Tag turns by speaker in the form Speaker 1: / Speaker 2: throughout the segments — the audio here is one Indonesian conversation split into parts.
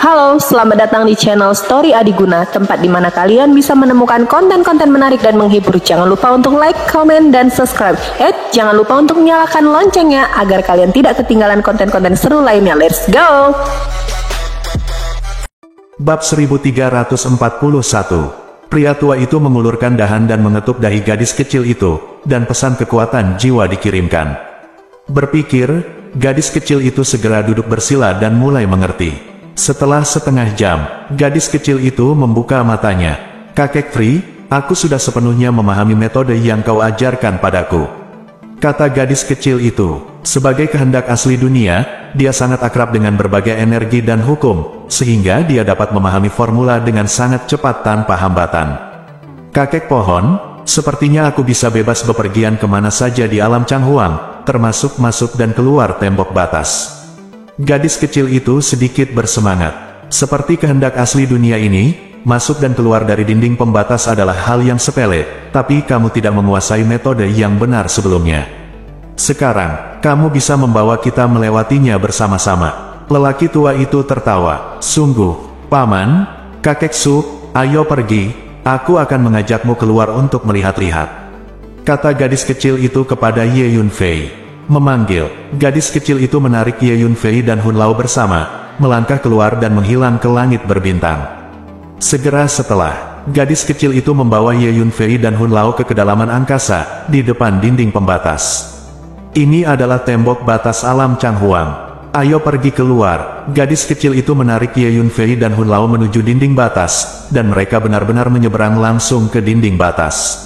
Speaker 1: Halo, selamat datang di channel Story Adiguna, tempat di mana kalian bisa menemukan konten-konten menarik dan menghibur. Jangan lupa untuk like, comment, dan subscribe. Jangan lupa untuk nyalakan loncengnya agar kalian tidak ketinggalan konten-konten seru lainnya. Let's go!
Speaker 2: Bab 1341. Pria tua itu mengulurkan dahan dan mengetuk dahi gadis kecil itu, dan pesan kekuatan jiwa dikirimkan. Berpikir, gadis kecil itu segera duduk bersila dan mulai mengerti. Setelah setengah jam, gadis kecil itu membuka matanya. "Kakek Tri, aku sudah sepenuhnya memahami metode yang kau ajarkan padaku," kata gadis kecil itu. Sebagai kehendak asli dunia, dia sangat akrab dengan berbagai energi dan hukum, sehingga dia dapat memahami formula dengan sangat cepat tanpa hambatan. "Kakek pohon, sepertinya aku bisa bebas bepergian kemana saja di alam Changhuang, termasuk masuk dan keluar tembok batas." Gadis kecil itu sedikit bersemangat. Seperti kehendak asli dunia ini, masuk dan keluar dari dinding pembatas adalah hal yang sepele, tapi kamu tidak menguasai metode yang benar sebelumnya. Sekarang, kamu bisa membawa kita melewatinya bersama-sama. Lelaki tua itu tertawa. "Sungguh, Paman, Kakek Su, ayo pergi, aku akan mengajakmu keluar untuk melihat-lihat," kata gadis kecil itu kepada Ye Yunfei. Memanggil, gadis kecil itu menarik Ye Yunfei dan Hun Lao bersama, melangkah keluar dan menghilang ke langit berbintang. Segera setelah, gadis kecil itu membawa Ye Yunfei dan Hun Lao ke kedalaman angkasa, di depan dinding pembatas. "Ini adalah tembok batas alam Changhuang. Ayo pergi keluar." Gadis kecil itu menarik Ye Yunfei dan Hun Lao menuju dinding batas, dan mereka benar-benar menyeberang langsung ke dinding batas.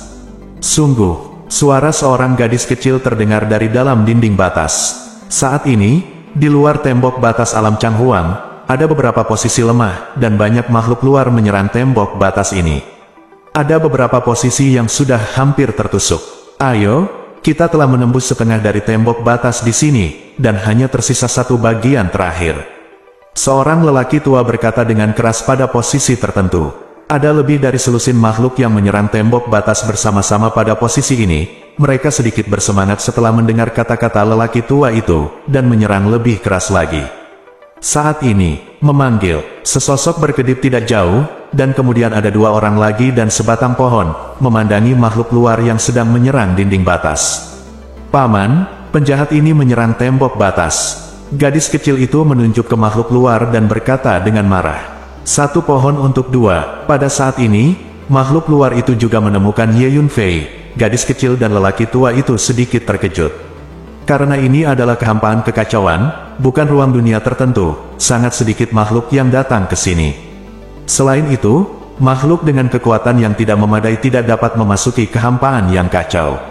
Speaker 2: Sungguh, suara seorang gadis kecil terdengar dari dalam dinding batas. Saat ini, di luar tembok batas alam Changhuang, ada beberapa posisi lemah, dan banyak makhluk luar menyerang tembok batas ini. Ada beberapa posisi yang sudah hampir tertusuk. "Ayo, kita telah menembus setengah dari tembok batas di sini, dan hanya tersisa satu bagian terakhir," seorang lelaki tua berkata dengan keras pada posisi tertentu. Ada lebih dari selusin makhluk yang menyerang tembok batas bersama-sama pada posisi ini. Mereka sedikit bersemangat setelah mendengar kata-kata lelaki tua itu, dan menyerang lebih keras lagi. Saat ini, memanggil, sesosok berkedip tidak jauh, dan kemudian ada dua orang lagi dan sebatang pohon, memandangi makhluk luar yang sedang menyerang dinding batas. "Paman, penjahat ini menyerang tembok batas." Gadis kecil itu menunjuk ke makhluk luar dan berkata dengan marah. "Satu pohon untuk dua." Pada saat ini, makhluk luar itu juga menemukan Ye Yunfei. Gadis kecil dan lelaki tua itu sedikit terkejut. Karena ini adalah kehampaan kekacauan, bukan ruang dunia tertentu, sangat sedikit makhluk yang datang ke sini. Selain itu, makhluk dengan kekuatan yang tidak memadai tidak dapat memasuki kehampaan yang kacau.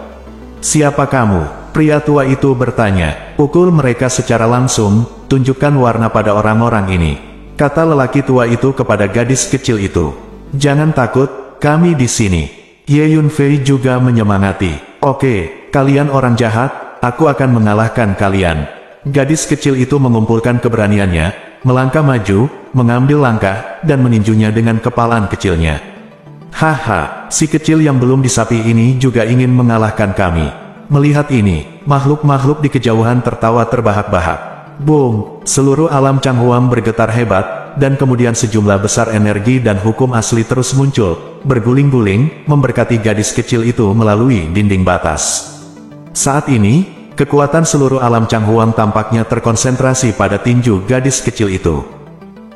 Speaker 2: "Siapa kamu?" pria tua itu bertanya. "Pukul mereka secara langsung, tunjukkan warna pada orang-orang ini," kata lelaki tua itu kepada gadis kecil itu. "Jangan takut, kami di sini." Ye Yunfei juga menyemangati. "Oke, kalian orang jahat, aku akan mengalahkan kalian." Gadis kecil itu mengumpulkan keberaniannya, melangkah maju, mengambil langkah, dan meninjunya dengan kepalan kecilnya. "Haha, si kecil yang belum disapi ini juga ingin mengalahkan kami." Melihat ini, makhluk-makhluk di kejauhan tertawa terbahak-bahak. Boom! Seluruh alam Changhuang bergetar hebat, dan kemudian sejumlah besar energi dan hukum asli terus muncul, berguling-guling, memberkati gadis kecil itu melalui dinding batas. Saat ini, kekuatan seluruh alam Changhuang tampaknya terkonsentrasi pada tinju gadis kecil itu.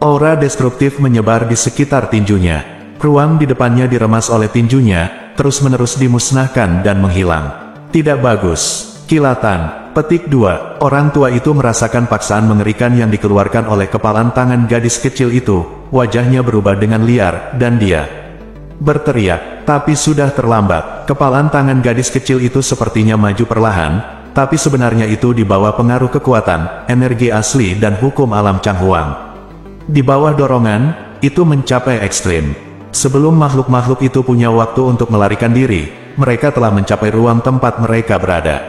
Speaker 2: Aura destruktif menyebar di sekitar tinjunya. Ruang di depannya diremas oleh tinjunya, terus-menerus dimusnahkan dan menghilang. Tidak bagus. Kilatan. Petik 2. Orang tua itu merasakan paksaan mengerikan yang dikeluarkan oleh kepalan tangan gadis kecil itu. Wajahnya berubah dengan liar, dan dia berteriak. Tapi sudah terlambat. Kepalan tangan gadis kecil itu sepertinya maju perlahan, tapi sebenarnya itu di bawah pengaruh kekuatan, energi asli dan hukum alam Changhuang. Di bawah dorongan, itu mencapai ekstrim. Sebelum makhluk-makhluk itu punya waktu untuk melarikan diri, mereka telah mencapai ruang tempat mereka berada.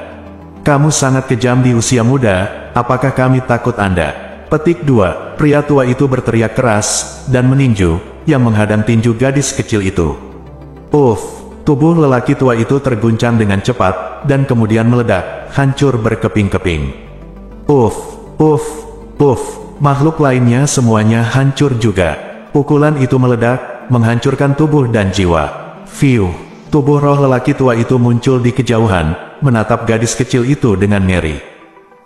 Speaker 2: "Kamu sangat kejam di usia muda, apakah kami takut Anda?" Petik 2. Pria tua itu berteriak keras, dan meninju, yang menghadang tinju gadis kecil itu. Tubuh lelaki tua itu terguncang dengan cepat, dan kemudian meledak, hancur berkeping-keping. makhluk lainnya semuanya hancur juga. Pukulan itu meledak, menghancurkan tubuh dan jiwa. Fiu, tubuh roh lelaki tua itu muncul di kejauhan, menatap gadis kecil itu dengan ngeri.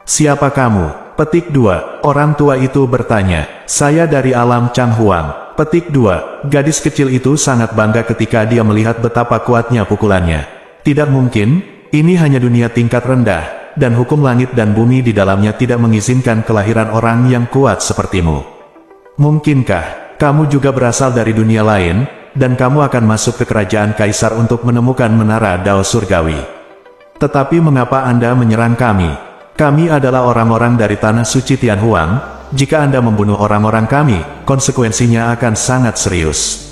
Speaker 2: Siapa kamu? Petik 2, orang tua itu bertanya. Saya dari alam Changhuang. Petik 2, gadis kecil itu sangat bangga ketika dia melihat betapa kuatnya pukulannya. Tidak mungkin, ini hanya dunia tingkat rendah, dan hukum langit dan bumi di dalamnya tidak mengizinkan kelahiran orang yang kuat sepertimu. Mungkinkah kamu juga berasal dari dunia lain, dan kamu akan masuk ke kerajaan kaisar untuk menemukan menara Dao Surgawi? Tetapi mengapa Anda menyerang kami? Kami adalah orang-orang dari Tanah Suci Tianhuang. Jika Anda membunuh orang-orang kami, konsekuensinya akan sangat serius.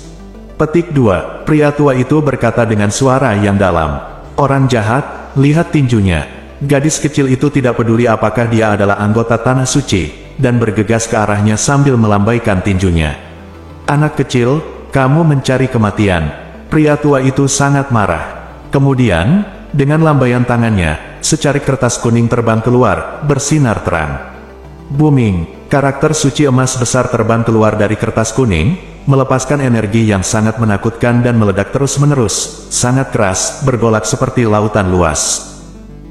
Speaker 2: Petik 2, pria tua itu berkata dengan suara yang dalam. Orang jahat, lihat tinjunya. Gadis kecil itu tidak peduli apakah dia adalah anggota Tanah Suci, dan bergegas ke arahnya sambil melambaikan tinjunya. Anak kecil, kamu mencari kematian. Pria tua itu sangat marah. Kemudian, dengan lambaian tangannya, secarik kertas kuning terbang keluar, bersinar terang. Booming, karakter suci emas besar terbang keluar dari kertas kuning, melepaskan energi yang sangat menakutkan dan meledak terus-menerus, sangat keras, bergolak seperti lautan luas.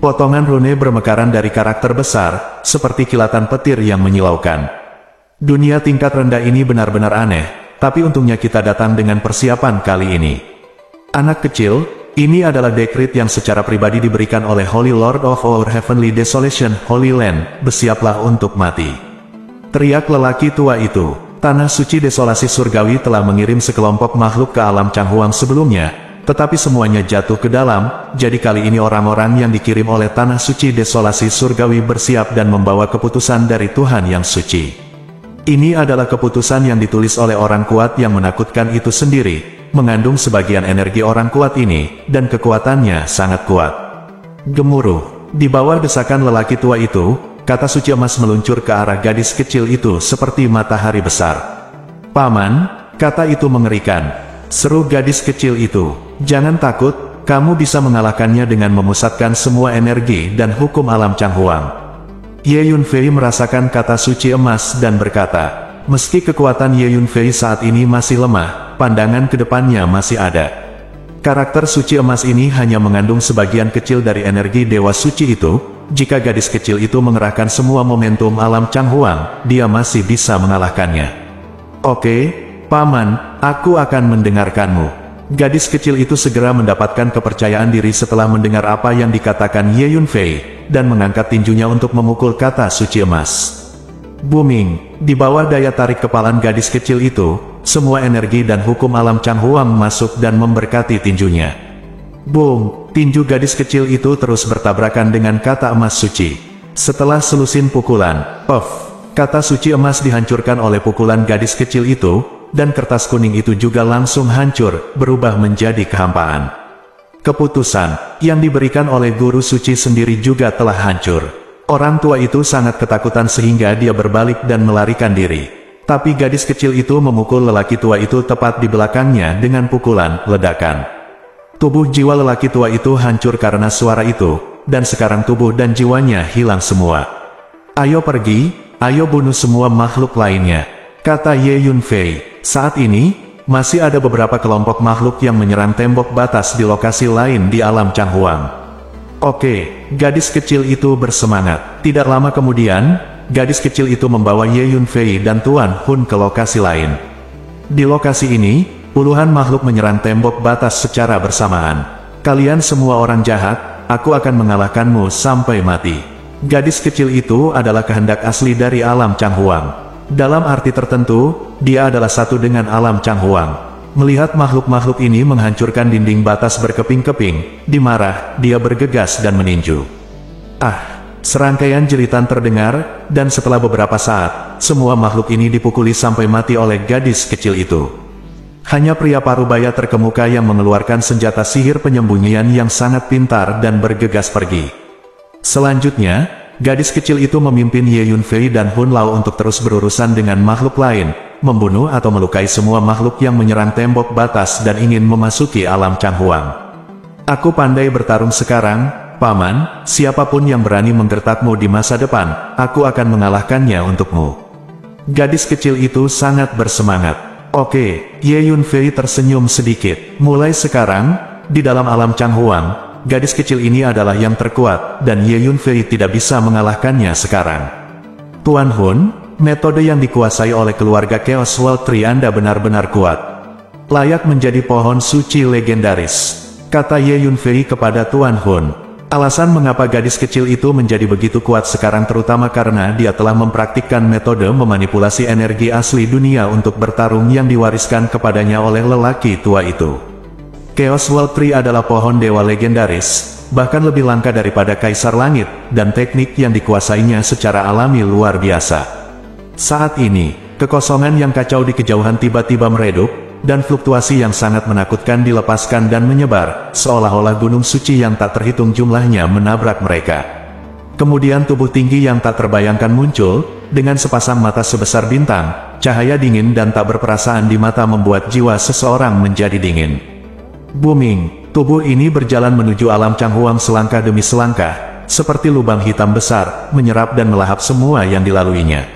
Speaker 2: Potongan rune bermekaran dari karakter besar, seperti kilatan petir yang menyilaukan. Dunia tingkat rendah ini benar-benar aneh, tapi untungnya kita datang dengan persiapan kali ini. Anak kecil, ini adalah dekrit yang secara pribadi diberikan oleh Holy Lord of our Heavenly Desolation, Holy Land, bersiaplah untuk mati. Teriak lelaki tua itu. Tanah Suci Desolasi Surgawi telah mengirim sekelompok makhluk ke alam Changhuang sebelumnya, tetapi semuanya jatuh ke dalam, jadi kali ini orang-orang yang dikirim oleh Tanah Suci Desolasi Surgawi bersiap dan membawa keputusan dari Tuhan yang suci. Ini adalah keputusan yang ditulis oleh orang kuat yang menakutkan itu sendiri, mengandung sebagian energi orang kuat ini, dan kekuatannya sangat kuat. Gemuruh, di bawah desakan lelaki tua itu, kata suci emas meluncur ke arah gadis kecil itu seperti matahari besar. Paman, kata itu mengerikan. Seru gadis kecil itu, jangan takut, kamu bisa mengalahkannya dengan memusatkan semua energi dan hukum alam Changhuang. Ye Yunfei merasakan kata suci emas dan berkata, meski kekuatan Ye Yunfei saat ini masih lemah, pandangan ke depannya masih ada. Karakter suci emas ini hanya mengandung sebagian kecil dari energi dewa suci itu. Jika gadis kecil itu mengerahkan semua momentum alam Changhuang, dia masih bisa mengalahkannya. Oke, Paman, aku akan mendengarkanmu. Gadis kecil itu segera mendapatkan kepercayaan diri setelah mendengar apa yang dikatakan Ye Yunfei, dan mengangkat tinjunya untuk memukul kata suci emas. Booming, di bawah daya tarik kepalan gadis kecil itu, semua energi dan hukum alam Changhuang masuk dan memberkati tinjunya. Boom, tinju gadis kecil itu terus bertabrakan dengan kata emas suci. Setelah selusin pukulan, puff, kata suci emas dihancurkan oleh pukulan gadis kecil itu, dan kertas kuning itu juga langsung hancur, berubah menjadi kehampaan. Keputusan yang diberikan oleh guru suci sendiri juga telah hancur. Orang tua itu sangat ketakutan sehingga dia berbalik dan melarikan diri. Tapi gadis kecil itu memukul lelaki tua itu tepat di belakangnya dengan pukulan ledakan. Tubuh jiwa lelaki tua itu hancur karena suara itu, dan sekarang tubuh dan jiwanya hilang semua. Ayo pergi, ayo bunuh semua makhluk lainnya, kata Ye Yunfei. Saat ini, masih ada beberapa kelompok makhluk yang menyerang tembok batas di lokasi lain di alam Changhuang. Oke, gadis kecil itu bersemangat. Tidak lama kemudian, gadis kecil itu membawa Ye Yunfei dan Tuan Hun ke lokasi lain. Di lokasi ini, puluhan makhluk menyerang tembok batas secara bersamaan. Kalian semua orang jahat, aku akan mengalahkanmu sampai mati. Gadis kecil itu adalah kehendak asli dari alam Changhuang. Dalam arti tertentu, dia adalah satu dengan alam Changhuang. Melihat makhluk-makhluk ini menghancurkan dinding batas berkeping-keping, dimarah, dia bergegas dan meninju. Serangkaian jeritan terdengar, dan setelah beberapa saat, semua makhluk ini dipukuli sampai mati oleh gadis kecil itu. Hanya pria parubaya terkemuka yang mengeluarkan senjata sihir penyembunyian yang sangat pintar dan bergegas pergi. Selanjutnya, gadis kecil itu memimpin Ye Yunfei dan Hun Lao untuk terus berurusan dengan makhluk lain, membunuh atau melukai semua makhluk yang menyerang tembok batas dan ingin memasuki alam Changhuang. Aku pandai bertarung sekarang, Paman, siapapun yang berani menggertakmu di masa depan, aku akan mengalahkannya untukmu. Gadis kecil itu sangat bersemangat. Oke, Ye Yunfei tersenyum sedikit. Mulai sekarang, di dalam alam Changhuang, gadis kecil ini adalah yang terkuat, dan Ye Yunfei tidak bisa mengalahkannya sekarang. Tuan Hun, metode yang dikuasai oleh keluarga Chaos World Tree Anda benar-benar kuat. Layak menjadi pohon suci legendaris, kata Ye Yunfei kepada Tuan Hun. Alasan mengapa gadis kecil itu menjadi begitu kuat sekarang terutama karena dia telah mempraktikkan metode memanipulasi energi asli dunia untuk bertarung yang diwariskan kepadanya oleh lelaki tua itu. Chaos World Tree adalah pohon dewa legendaris, bahkan lebih langka daripada Kaisar Langit, dan teknik yang dikuasainya secara alami luar biasa. Saat ini, kekosongan yang kacau di kejauhan tiba-tiba meredup, dan fluktuasi yang sangat menakutkan dilepaskan dan menyebar, seolah-olah gunung suci yang tak terhitung jumlahnya menabrak mereka. Kemudian tubuh tinggi yang tak terbayangkan muncul, dengan sepasang mata sebesar bintang, cahaya dingin dan tak berperasaan di mata membuat jiwa seseorang menjadi dingin. Booming, tubuh ini berjalan menuju alam Changhuang selangkah demi selangkah, seperti lubang hitam besar, menyerap dan melahap semua yang dilaluinya.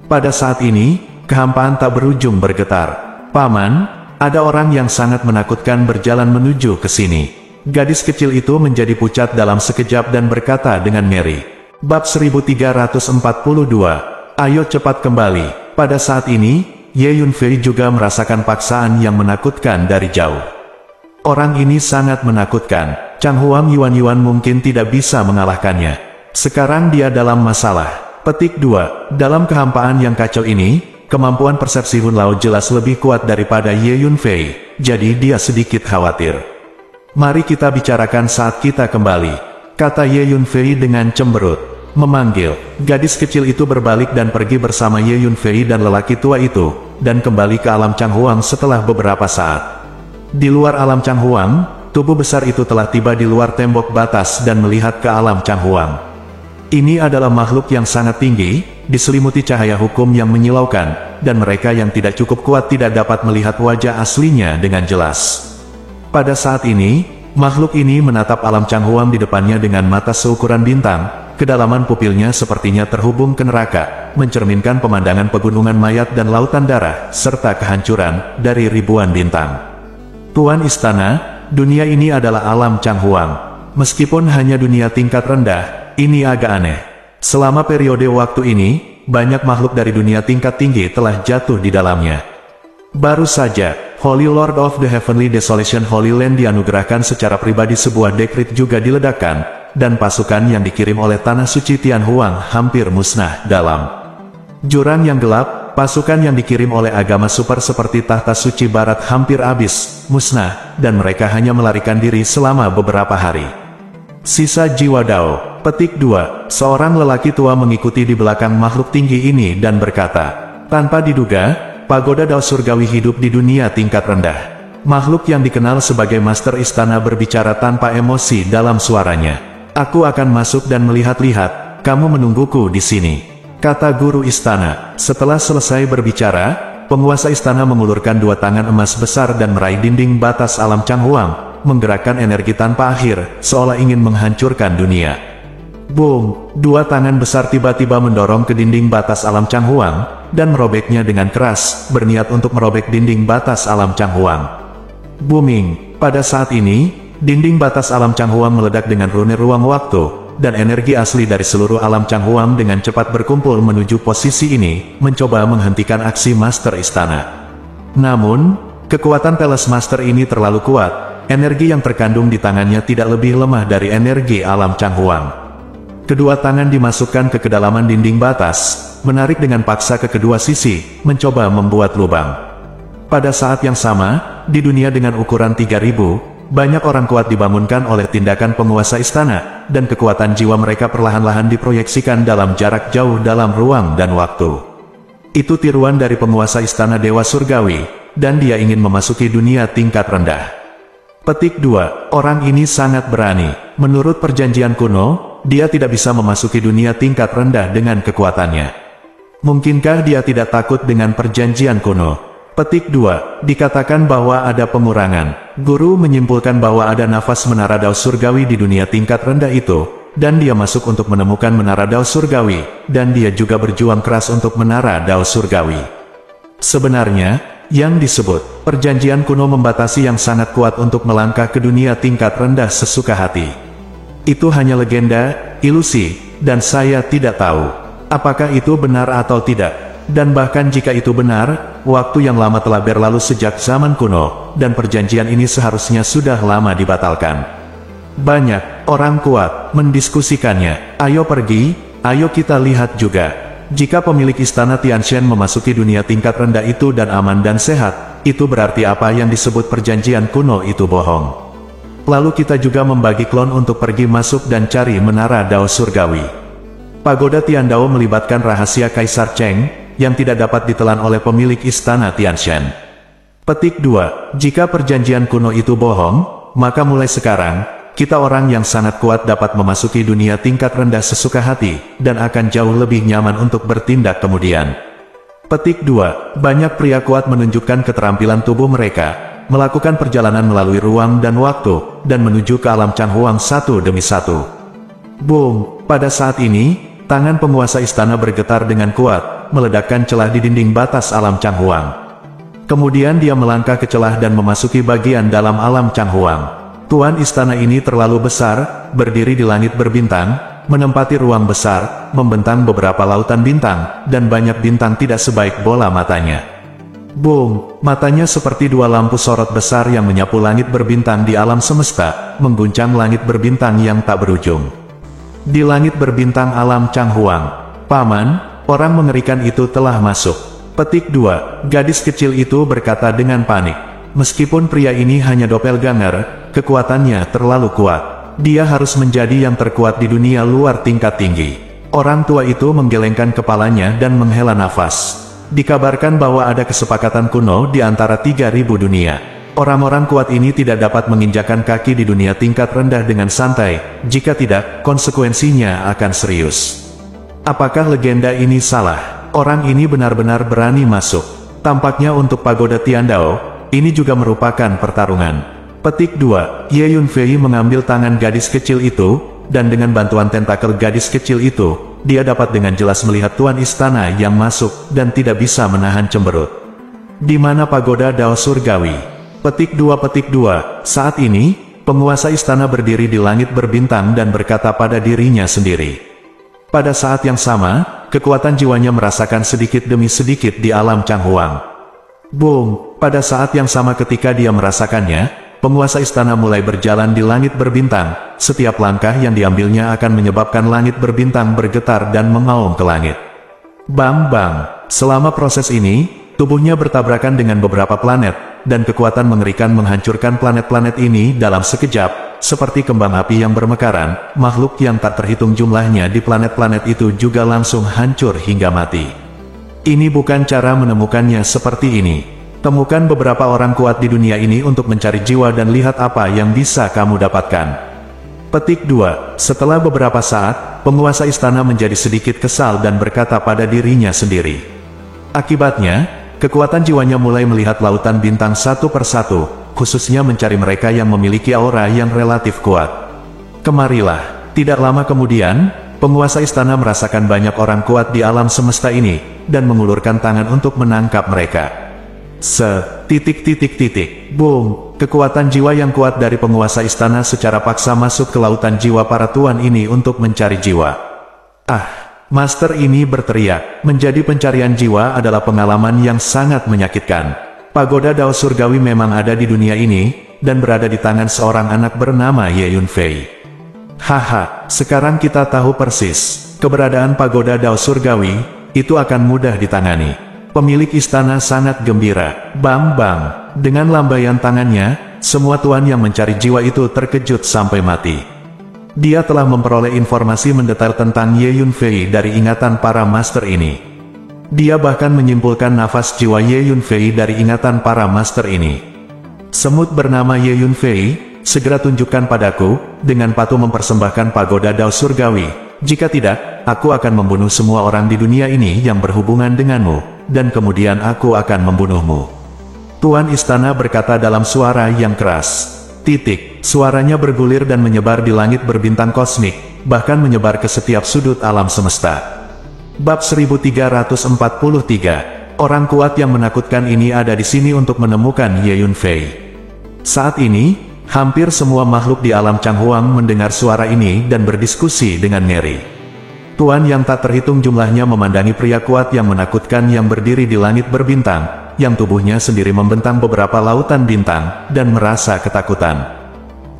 Speaker 2: Pada saat ini, kehampaan tak berujung bergetar. Paman, ada orang yang sangat menakutkan berjalan menuju ke sini. Gadis kecil itu menjadi pucat dalam sekejap dan berkata dengan ngeri. Bab 1342, ayo cepat kembali. Pada saat ini, Ye Yunfei juga merasakan paksaan yang menakutkan dari jauh. Orang ini sangat menakutkan. Changhuang Yuan mungkin tidak bisa mengalahkannya. Sekarang dia dalam masalah. Petik 2. Dalam kehampaan yang kacau ini, kemampuan persepsi Hun Lao jelas lebih kuat daripada Ye Yunfei, jadi dia sedikit khawatir. Mari kita bicarakan saat kita kembali, kata Ye Yunfei dengan cemberut. Memanggil, gadis kecil itu berbalik dan pergi bersama Ye Yunfei dan lelaki tua itu, dan kembali ke alam Changhuang setelah beberapa saat. Di luar alam Changhuang, tubuh besar itu telah tiba di luar tembok batas dan melihat ke alam Changhuang. Ini adalah makhluk yang sangat tinggi, diselimuti cahaya hukum yang menyilaukan, dan mereka yang tidak cukup kuat tidak dapat melihat wajah aslinya dengan jelas. Pada saat ini, makhluk ini menatap alam Changhuang di depannya dengan mata seukuran bintang, kedalaman pupilnya sepertinya terhubung ke neraka, mencerminkan pemandangan pegunungan mayat dan lautan darah, serta kehancuran dari ribuan bintang. Tuan Istana, dunia ini adalah alam Changhuang. Meskipun hanya dunia tingkat rendah, ini agak aneh. Selama periode waktu ini, banyak makhluk dari dunia tingkat tinggi telah jatuh di dalamnya. Baru saja, Holy Lord of the Heavenly Desolation Holy Land dianugerahkan secara pribadi, sebuah dekrit juga diledakkan, dan pasukan yang dikirim oleh Tanah Suci Tianhuang hampir musnah dalam jurang yang gelap. Pasukan yang dikirim oleh agama super seperti Tahta Suci Barat hampir habis, musnah, dan mereka hanya melarikan diri selama beberapa hari. Sisa jiwa Dao. Petik 2. Seorang lelaki tua mengikuti di belakang makhluk tinggi ini dan berkata, tanpa diduga, pagoda Dao surgawi hidup di dunia tingkat rendah. Makhluk yang dikenal sebagai Master Istana berbicara tanpa emosi dalam suaranya. Aku akan masuk dan melihat-lihat, kamu menungguku di sini, kata guru istana. Setelah selesai berbicara, penguasa istana mengulurkan dua tangan emas besar dan meraih dinding batas alam Changhuang, menggerakkan energi tanpa akhir, seolah ingin menghancurkan dunia. Boom! Dua tangan besar tiba-tiba mendorong ke dinding batas alam Changhuang, dan merobeknya dengan keras, berniat untuk merobek dinding batas alam Changhuang. Booming! Pada saat ini, dinding batas alam Changhuang meledak dengan rune ruang waktu, dan energi asli dari seluruh alam Changhuang dengan cepat berkumpul menuju posisi ini, mencoba menghentikan aksi Master Istana. Namun, kekuatan Palace Master ini terlalu kuat, energi yang terkandung di tangannya tidak lebih lemah dari energi alam Changhuang. Kedua tangan dimasukkan ke kedalaman dinding batas, menarik dengan paksa ke kedua sisi, mencoba membuat lubang. Pada saat yang sama, di dunia dengan ukuran 3000, banyak orang kuat dibangunkan oleh tindakan penguasa istana, dan kekuatan jiwa mereka perlahan-lahan diproyeksikan dalam jarak jauh dalam ruang dan waktu. Itu tiruan dari penguasa istana Dewa Surgawi, dan dia ingin memasuki dunia tingkat rendah. Petik 2. Orang ini sangat berani. Menurut perjanjian kuno, dia tidak bisa memasuki dunia tingkat rendah dengan kekuatannya. Mungkinkah dia tidak takut dengan perjanjian kuno? Petik 2. Dikatakan bahwa ada pengurangan. Guru menyimpulkan bahwa ada nafas menara Dao surgawi di dunia tingkat rendah itu, dan dia masuk untuk menemukan menara Dao Surgawi, dan dia juga berjuang keras untuk menara Dao Surgawi. Sebenarnya, yang disebut perjanjian kuno membatasi yang sangat kuat untuk melangkah ke dunia tingkat rendah sesuka hati. Itu hanya legenda, ilusi, dan saya tidak tahu apakah itu benar atau tidak. Dan bahkan jika itu benar, waktu yang lama telah berlalu sejak zaman kuno, dan perjanjian ini seharusnya sudah lama dibatalkan. Banyak orang kuat mendiskusikannya. Ayo pergi, ayo kita lihat juga. Jika pemilik istana Tianshan memasuki dunia tingkat rendah itu dan aman dan sehat, itu berarti apa yang disebut perjanjian kuno itu bohong. Lalu kita juga membagi klon untuk pergi masuk dan cari menara Dao Surgawi. Pagoda Tiandao melibatkan rahasia Kaisar Cheng, yang tidak dapat ditelan oleh pemilik istana Tianshan. Petik 2. Jika perjanjian kuno itu bohong, maka mulai sekarang, kita orang yang sangat kuat dapat memasuki dunia tingkat rendah sesuka hati, dan akan jauh lebih nyaman untuk bertindak kemudian. Petik 2. Banyak pria kuat menunjukkan keterampilan tubuh mereka, melakukan perjalanan melalui ruang dan waktu, dan menuju ke alam Changhuang satu demi satu. Boom! Pada saat ini, tangan penguasa istana bergetar dengan kuat, meledakkan celah di dinding batas alam Changhuang. Kemudian dia melangkah ke celah dan memasuki bagian dalam alam Changhuang. Tuan istana ini terlalu besar, berdiri di langit berbintang, menempati ruang besar, membentang beberapa lautan bintang, dan banyak bintang tidak sebaik bola matanya. Boom! Matanya seperti dua lampu sorot besar yang menyapu langit berbintang di alam semesta, mengguncang langit berbintang yang tak berujung. Di langit berbintang alam Changhuang, Paman, orang mengerikan itu telah masuk. Petik 2. Gadis kecil itu berkata dengan panik. Meskipun pria ini hanya doppelganger, kekuatannya terlalu kuat. Dia harus menjadi yang terkuat di dunia luar tingkat tinggi. Orang tua itu menggelengkan kepalanya dan menghela nafas. Dikabarkan bahwa ada kesepakatan kuno di antara 3.000 dunia. Orang-orang kuat ini tidak dapat menginjakan kaki di dunia tingkat rendah dengan santai, jika tidak, konsekuensinya akan serius. Apakah legenda ini salah? Orang ini benar-benar berani masuk. Tampaknya untuk Pagoda Tiandao, ini juga merupakan pertarungan. Petik 2. Ye Yunfei mengambil tangan gadis kecil itu, dan dengan bantuan tentakel gadis kecil itu, dia dapat dengan jelas melihat tuan istana yang masuk, dan tidak bisa menahan cemberut. Di mana Pagoda Dao Surgawi? Petik 2. Saat ini, penguasa istana berdiri di langit berbintang dan berkata pada dirinya sendiri. Pada saat yang sama, kekuatan jiwanya merasakan sedikit demi sedikit di alam Changhuang. Boom! Pada saat yang sama ketika dia merasakannya, penguasa istana mulai berjalan di langit berbintang. Setiap langkah yang diambilnya akan menyebabkan langit berbintang bergetar dan mengaum ke langit. Bang bang! Selama proses ini, tubuhnya bertabrakan dengan beberapa planet, dan kekuatan mengerikan menghancurkan planet-planet ini dalam sekejap, seperti kembang api yang bermekaran. Makhluk yang tak terhitung jumlahnya di planet-planet itu juga langsung hancur hingga mati. Ini bukan cara menemukannya seperti ini. Temukan beberapa orang kuat di dunia ini untuk mencari jiwa dan lihat apa yang bisa kamu dapatkan. Petik 2. Setelah beberapa saat, penguasa istana menjadi sedikit kesal dan berkata pada dirinya sendiri. Akibatnya, kekuatan jiwanya mulai melihat lautan bintang satu persatu, khususnya mencari mereka yang memiliki aura yang relatif kuat. Kemarilah. Tidak lama kemudian, penguasa istana merasakan banyak orang kuat di alam semesta ini, dan mengulurkan tangan untuk menangkap mereka. Boom! Kekuatan jiwa yang kuat dari penguasa istana secara paksa masuk ke lautan jiwa para tuan ini untuk mencari jiwa. Master ini berteriak, menjadi pencarian jiwa adalah pengalaman yang sangat menyakitkan. Pagoda Dao Surgawi memang ada di dunia ini, dan berada di tangan seorang anak bernama Ye Yunfei. Haha, sekarang kita tahu persis, keberadaan Pagoda Dao Surgawi, itu akan mudah ditangani. Pemilik istana sangat gembira. Bang bang, dengan lambaian tangannya, semua tuan yang mencari jiwa itu terkejut sampai mati. Dia telah memperoleh informasi mendetail tentang Ye Yunfei dari ingatan para master ini. Dia bahkan menyimpulkan nafas jiwa Ye Yunfei dari ingatan para master ini. Semut bernama Ye Yunfei, segera tunjukkan padaku, dengan patuh mempersembahkan Pagoda Dao Surgawi. Jika tidak, aku akan membunuh semua orang di dunia ini yang berhubungan denganmu, dan kemudian aku akan membunuhmu. Tuan istana berkata dalam suara yang keras. Suaranya bergulir dan menyebar di langit berbintang kosmik, bahkan menyebar ke setiap sudut alam semesta. Bab 1343. Orang kuat yang menakutkan ini ada di sini untuk menemukan Ye Yunfei. Saat ini, hampir semua makhluk di alam Changhuang mendengar suara ini dan berdiskusi dengan ngeri. Tuan yang tak terhitung jumlahnya memandangi pria kuat yang menakutkan yang berdiri di langit berbintang, yang tubuhnya sendiri membentang beberapa lautan bintang, dan merasa ketakutan.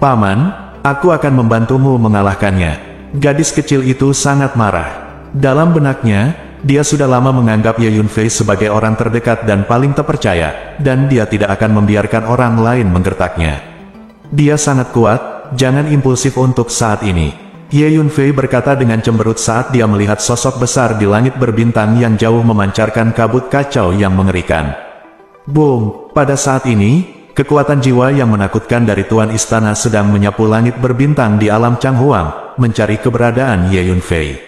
Speaker 2: Paman, aku akan membantumu mengalahkannya. Gadis kecil itu sangat marah. Dalam benaknya, dia sudah lama menganggap Ye Yunfei sebagai orang terdekat dan paling terpercaya, dan dia tidak akan membiarkan orang lain menggertaknya. Dia sangat kuat, jangan impulsif untuk saat ini. Ye Yunfei berkata dengan cemberut saat dia melihat sosok besar di langit berbintang yang jauh memancarkan kabut kacau yang mengerikan. Boom! Pada saat ini, kekuatan jiwa yang menakutkan dari Tuan Istana sedang menyapu langit berbintang di alam Changhuang, mencari keberadaan Ye Yunfei.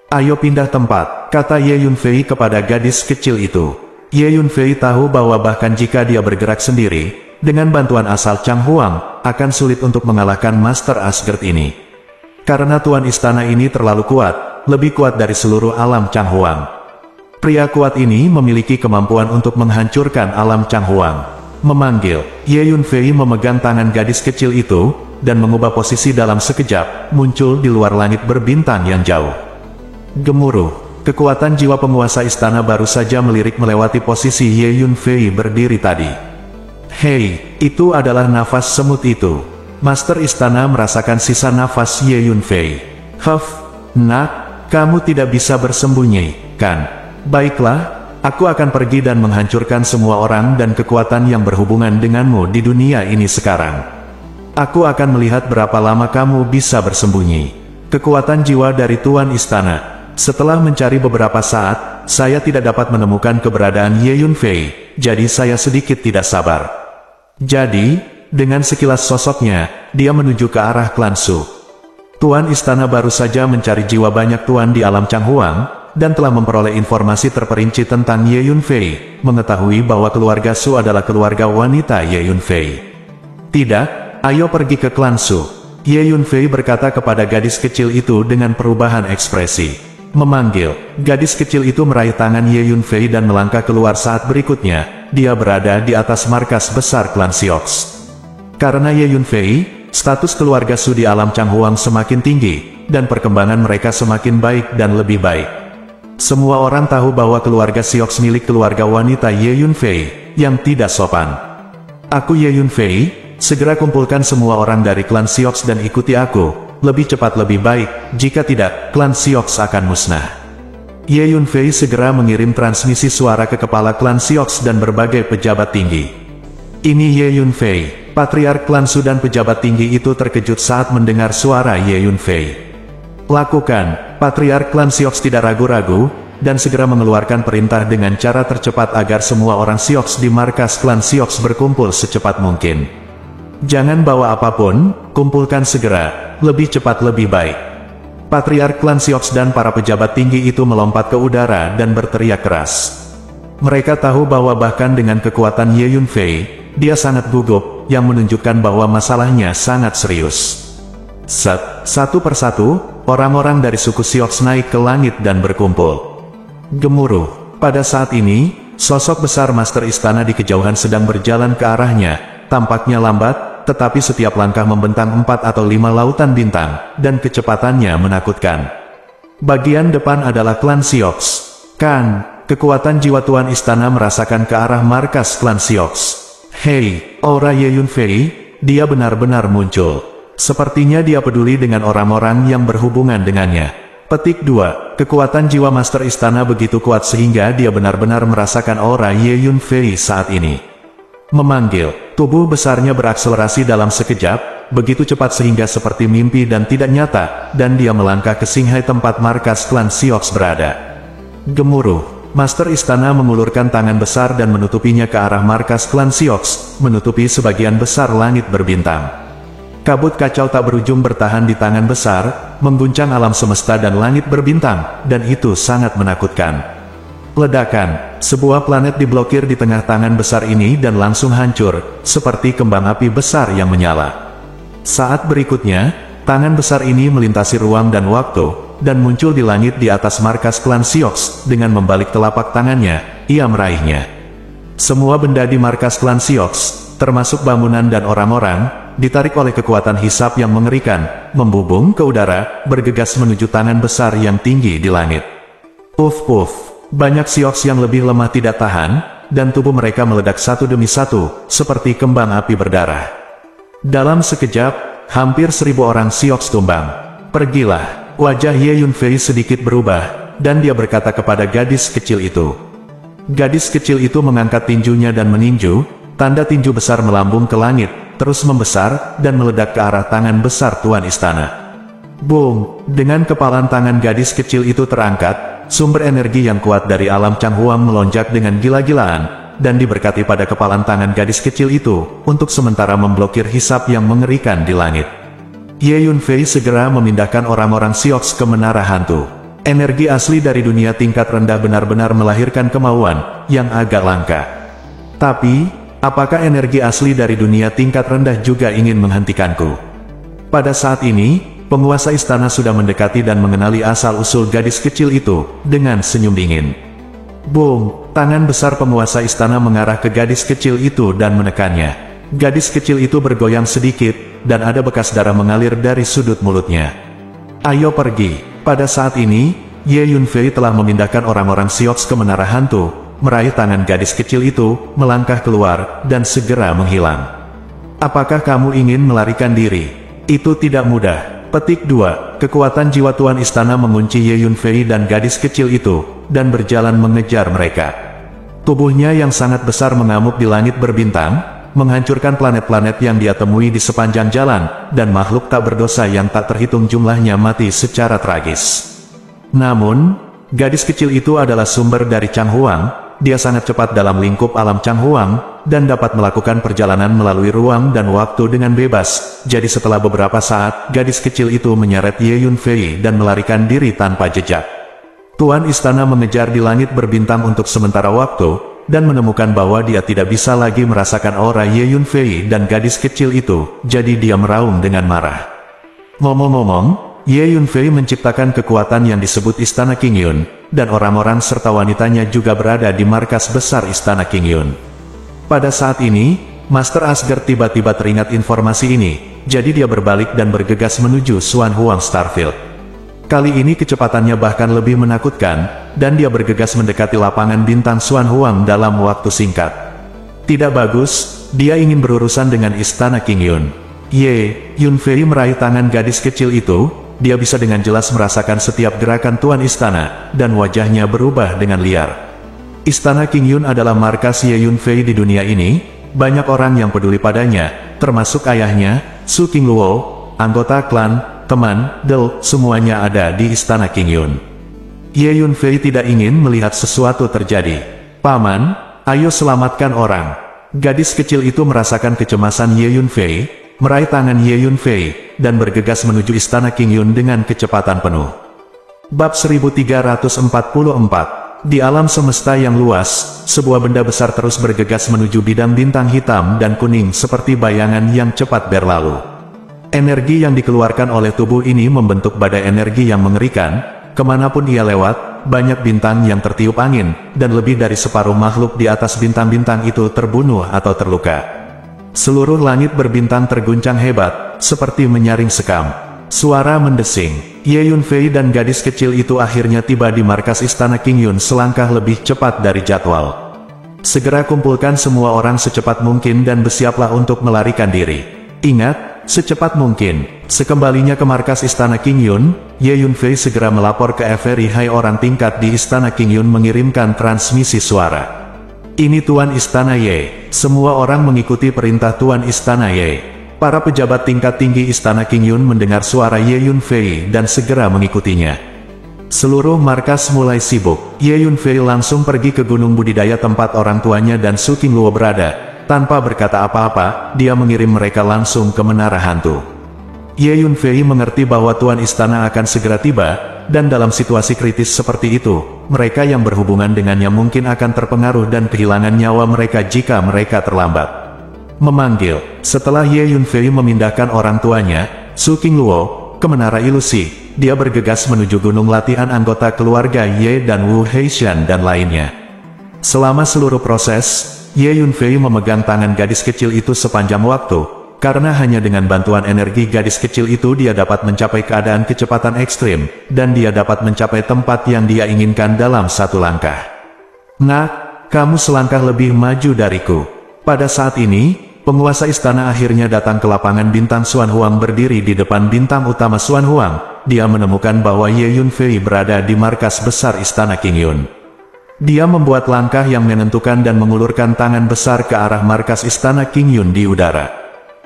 Speaker 2: Ayo pindah tempat, kata Ye Yunfei kepada gadis kecil itu. Ye Yunfei tahu bahwa bahkan jika dia bergerak sendiri, dengan bantuan asal Changhuang, akan sulit untuk mengalahkan Master Asgard ini. Karena Tuan Istana ini terlalu kuat, lebih kuat dari seluruh alam Changhuang. Pria kuat ini memiliki kemampuan untuk menghancurkan alam Changhuang. Memanggil, Ye Yunfei memegang tangan gadis kecil itu, dan mengubah posisi dalam sekejap, muncul di luar langit berbintang yang jauh. Gemuruh, kekuatan jiwa penguasa istana baru saja melirik melewati posisi Ye Yunfei berdiri tadi. Hei, itu adalah nafas semut itu. Master istana merasakan sisa nafas Ye Yunfei. Nak, kamu tidak bisa bersembunyi, kan? Baiklah, aku akan pergi dan menghancurkan semua orang dan kekuatan yang berhubungan denganmu di dunia ini sekarang. Aku akan melihat berapa lama kamu bisa bersembunyi. Kekuatan jiwa dari Tuan Istana. Setelah mencari beberapa saat, saya tidak dapat menemukan keberadaan Ye Yunfei, jadi saya sedikit tidak sabar. Jadi, dengan sekilas sosoknya, dia menuju ke arah klan Su. Tuan Istana baru saja mencari jiwa banyak tuan di alam Changhuang, dan telah memperoleh informasi terperinci tentang Ye Yunfei, mengetahui bahwa keluarga Su adalah keluarga wanita Ye Yunfei. Tidak, ayo pergi ke klan Su. Ye Yunfei berkata kepada gadis kecil itu dengan perubahan ekspresi. Memanggil, gadis kecil itu meraih tangan Ye Yunfei dan melangkah keluar saat berikutnya, dia berada di atas markas besar klan Siox. Karena Ye Yunfei, status keluarga Su di alam Changhuang semakin tinggi, dan perkembangan mereka semakin baik dan lebih baik. Semua orang tahu bahwa keluarga Siox milik keluarga wanita Ye Yunfei, yang tidak sopan. Aku Ye Yunfei, segera kumpulkan semua orang dari klan Siox dan ikuti aku. Lebih cepat lebih baik, jika tidak, klan Siox akan musnah. Ye Yunfei segera mengirim transmisi suara ke kepala klan Siox dan berbagai pejabat tinggi. Ini Ye Yunfei, patriark klan Su dan pejabat tinggi itu terkejut saat mendengar suara Ye Yunfei. Lakukan, patriark klan Siox tidak ragu-ragu, dan segera mengeluarkan perintah dengan cara tercepat agar semua orang Siox di markas klan Siox berkumpul secepat mungkin. Jangan bawa apapun, kumpulkan segera, lebih cepat lebih baik. Patriark klan Siox dan para pejabat tinggi itu melompat ke udara dan berteriak keras. Mereka tahu bahwa bahkan dengan kekuatan Ye Yunfei, dia sangat gugup, yang menunjukkan bahwa masalahnya sangat serius. Satu persatu, orang-orang dari suku Siox naik ke langit dan berkumpul. Gemuruh, pada saat ini, sosok besar Master Istana di kejauhan sedang berjalan ke arahnya. Tampaknya lambat, tetapi setiap langkah membentang 4 atau 5 lautan bintang, dan kecepatannya menakutkan. Bagian depan adalah klan Siox. Kan, kekuatan jiwa Tuan Istana merasakan ke arah markas klan Siox. Hei, aura Ye Yunfei, dia benar-benar muncul. Sepertinya dia peduli dengan orang-orang yang berhubungan dengannya. Petik 2, kekuatan jiwa Master Istana begitu kuat sehingga dia benar-benar merasakan aura Ye Yunfei saat ini. Memanggil, tubuh besarnya berakselerasi dalam sekejap, begitu cepat sehingga seperti mimpi dan tidak nyata, dan dia melangkah ke singhai tempat markas klan Siox berada. Gemuruh, Master Istana mengulurkan tangan besar dan menutupinya ke arah markas klan Siox, menutupi sebagian besar langit berbintang. Kabut kacau tak berujung bertahan di tangan besar, mengguncang alam semesta dan langit berbintang, dan itu sangat menakutkan. Ledakan, sebuah planet diblokir di tengah tangan besar ini dan langsung hancur, seperti kembang api besar yang menyala. Saat berikutnya, tangan besar ini melintasi ruang dan waktu, dan muncul di langit di atas markas klan Siox. Dengan membalik telapak tangannya, ia meraihnya. Semua benda di markas klan Siox, termasuk bangunan dan orang-orang, ditarik oleh kekuatan hisap yang mengerikan, membubung ke udara, bergegas menuju tangan besar yang tinggi di langit. Puff-puff. Banyak Siox yang lebih lemah tidak tahan, dan tubuh mereka meledak satu demi satu, seperti kembang api berdarah. Dalam sekejap, hampir 1000 orang Siox tumbang. Pergilah. Wajah Ye Yunfei sedikit berubah, dan dia berkata kepada gadis kecil itu. Gadis kecil itu mengangkat tinjunya dan meninju, tanda tinju besar melambung ke langit, terus membesar, dan meledak ke arah tangan besar Tuan Istana. Boom! Dengan kepalan tangan gadis kecil itu terangkat, sumber energi yang kuat dari alam Changhuang melonjak dengan gila-gilaan, dan diberkati pada kepalan tangan gadis kecil itu, untuk sementara memblokir hisap yang mengerikan di langit. Ye Yunfei segera memindahkan orang-orang Siox ke menara hantu. Energi asli dari dunia tingkat rendah benar-benar melahirkan kemauan, yang agak langka. Tapi, apakah energi asli dari dunia tingkat rendah juga ingin menghentikanku? Pada saat ini, penguasa istana sudah mendekati dan mengenali asal-usul gadis kecil itu, dengan senyum dingin. Boom! Tangan besar penguasa istana mengarah ke gadis kecil itu dan menekannya. Gadis kecil itu bergoyang sedikit, dan ada bekas darah mengalir dari sudut mulutnya. Ayo pergi! Pada saat ini, Ye Yunfei telah memindahkan orang-orang Siox ke menara hantu, meraih tangan gadis kecil itu, melangkah keluar, dan segera menghilang. Apakah kamu ingin melarikan diri? Itu tidak mudah. Petik 2. Kekuatan jiwa Tuan Istana mengunci Ye Yunfei dan gadis kecil itu, dan berjalan mengejar mereka. Tubuhnya yang sangat besar mengamuk di langit berbintang, menghancurkan planet-planet yang dia temui di sepanjang jalan, dan makhluk tak berdosa yang tak terhitung jumlahnya mati secara tragis. Namun, gadis kecil itu adalah sumber dari Changhuang. Dia sangat cepat dalam lingkup alam Changhuang, dan dapat melakukan perjalanan melalui ruang dan waktu dengan bebas. Jadi setelah beberapa saat, gadis kecil itu menyeret Ye Yunfei dan melarikan diri tanpa jejak. Tuan Istana mengejar di langit berbintang untuk sementara waktu, dan menemukan bahwa dia tidak bisa lagi merasakan aura Ye Yunfei dan gadis kecil itu, jadi dia meraung dengan marah. Ngomong-ngomong, Ye Yunfei menciptakan kekuatan yang disebut Istana King Yun, dan orang-orang serta wanitanya juga berada di markas besar Istana King Yun. Pada saat ini, Master Asgard tiba-tiba teringat informasi ini, jadi dia berbalik dan bergegas menuju Xuanhuang Starfield. Kali ini kecepatannya bahkan lebih menakutkan, dan dia bergegas mendekati lapangan bintang Xuanhuang dalam waktu singkat. Tidak bagus, dia ingin berurusan dengan Istana King Yun. Ye Yunfei meraih tangan gadis kecil itu, dia bisa dengan jelas merasakan setiap gerakan Tuan Istana, dan wajahnya berubah dengan liar. Istana King Yun adalah markas Ye Yunfei di dunia ini, banyak orang yang peduli padanya, termasuk ayahnya, Su Qingluo, anggota klan, teman, Del, semuanya ada di Istana King Yun. Ye Yunfei tidak ingin melihat sesuatu terjadi. Paman, ayo selamatkan orang. Gadis kecil itu merasakan kecemasan Ye Yunfei, meraih tangan Ye Yunfei, dan bergegas menuju Istana King Yun dengan kecepatan penuh. Bab 1344. Di alam semesta yang luas, sebuah benda besar terus bergegas menuju bidang bintang hitam dan kuning seperti bayangan yang cepat berlalu. Energi yang dikeluarkan oleh tubuh ini membentuk badai energi yang mengerikan, kemanapun ia lewat, banyak bintang yang tertiup angin, dan lebih dari separuh makhluk di atas bintang-bintang itu terbunuh atau terluka. Seluruh langit berbintang terguncang hebat, seperti menyaring sekam. Suara mendesing. Ye Yunfei dan gadis kecil itu akhirnya tiba di markas Istana King Yun selangkah lebih cepat dari jadwal. Segera kumpulkan semua orang secepat mungkin dan bersiaplah untuk melarikan diri. Ingat, secepat mungkin. Sekembalinya ke markas Istana King Yun, Ye Yunfei segera melapor ke Every High orang tingkat di Istana King Yun mengirimkan transmisi suara. Ini Tuan Istana Ye. Semua orang mengikuti perintah Tuan Istana Ye. Para pejabat tingkat tinggi Istana King Yun mendengar suara Ye Yunfei dan segera mengikutinya. Seluruh markas mulai sibuk. Ye Yunfei langsung pergi ke gunung budidaya tempat orang tuanya dan Su Qingluo berada. Tanpa berkata apa-apa, dia mengirim mereka langsung ke menara hantu. Ye Yunfei mengerti bahwa tuan istana akan segera tiba, dan dalam situasi kritis seperti itu, mereka yang berhubungan dengannya mungkin akan terpengaruh dan kehilangan nyawa mereka jika mereka terlambat. Memanggil, setelah Ye Yunfei memindahkan orang tuanya, Su Qingluo, ke menara ilusi, dia bergegas menuju gunung latihan anggota keluarga Ye dan Wu Heishan dan lainnya. Selama seluruh proses, Ye Yunfei memegang tangan gadis kecil itu sepanjang waktu, karena hanya dengan bantuan energi gadis kecil itu dia dapat mencapai keadaan kecepatan ekstrim, dan dia dapat mencapai tempat yang dia inginkan dalam satu langkah. Nak, kamu selangkah lebih maju dariku. Pada saat ini, penguasa istana akhirnya datang ke lapangan bintang Xuan Huang berdiri di depan bintang utama Xuan Huang. Dia menemukan bahwa Ye Yunfei berada di markas besar istana Qingyun. Dia membuat langkah yang menentukan dan mengulurkan tangan besar ke arah markas istana Qingyun di udara.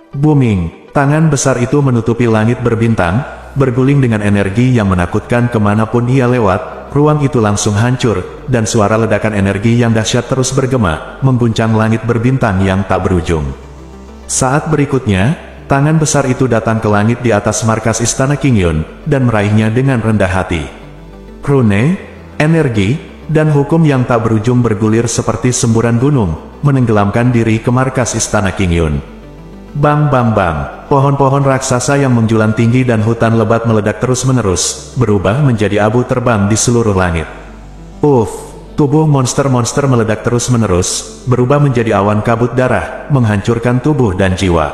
Speaker 2: Booming, tangan besar itu menutupi langit berbintang, berguling dengan energi yang menakutkan kemanapun ia lewat, ruang itu langsung hancur, dan suara ledakan energi yang dahsyat terus bergema, mengguncang langit berbintang yang tak berujung. Saat berikutnya, tangan besar itu datang ke langit di atas markas istana Qingyun, dan meraihnya dengan rendah hati. Rune, energi, dan hukum yang tak berujung bergulir seperti semburan gunung, menenggelamkan diri ke markas istana Qingyun. Bang bang bang, pohon-pohon raksasa yang menjulang tinggi dan hutan lebat meledak terus-menerus, berubah menjadi abu terbang di seluruh langit. Tubuh monster-monster meledak terus-menerus, berubah menjadi awan kabut darah, menghancurkan tubuh dan jiwa.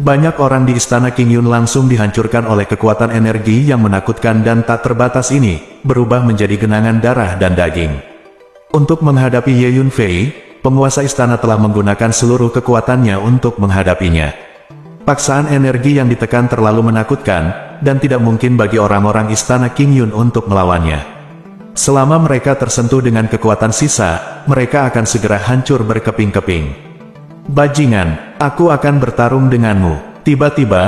Speaker 2: Banyak orang di istana Qingyun langsung dihancurkan oleh kekuatan energi yang menakutkan dan tak terbatas ini, berubah menjadi genangan darah dan daging. Untuk menghadapi Ye Yunfei, penguasa istana telah menggunakan seluruh kekuatannya untuk menghadapinya. Paksaan energi yang ditekan terlalu menakutkan, dan tidak mungkin bagi orang-orang istana Qingyun untuk melawannya. Selama mereka tersentuh dengan kekuatan sisa, mereka akan segera hancur berkeping-keping. Bajingan, aku akan bertarung denganmu. Tiba-tiba,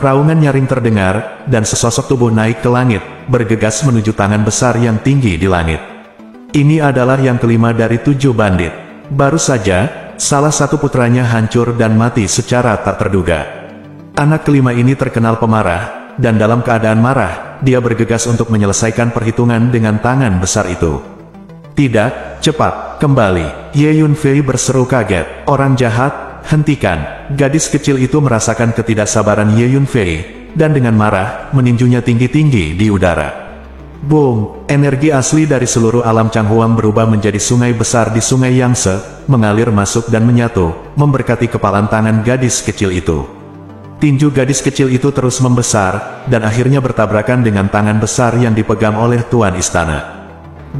Speaker 2: raungan nyaring terdengar, dan sesosok tubuh naik ke langit, bergegas menuju tangan besar yang tinggi di langit. Ini adalah yang kelima dari 7 bandit. Baru saja, salah satu putranya hancur dan mati secara tak terduga. Anak kelima ini terkenal pemarah, dan dalam keadaan marah, dia bergegas untuk menyelesaikan perhitungan dengan tangan besar itu. Tidak, cepat, kembali. Ye Yunfei berseru kaget. Orang jahat, hentikan. Gadis kecil itu merasakan ketidaksabaran Ye Yunfei, dan dengan marah, meninjunya tinggi-tinggi di udara. Boom! Energi asli dari seluruh alam Changhuang berubah menjadi sungai besar di sungai Yangtze, mengalir masuk dan menyatu, memberkati kepalan tangan gadis kecil itu. Tinju gadis kecil itu terus membesar, dan akhirnya bertabrakan dengan tangan besar yang dipegang oleh tuan istana.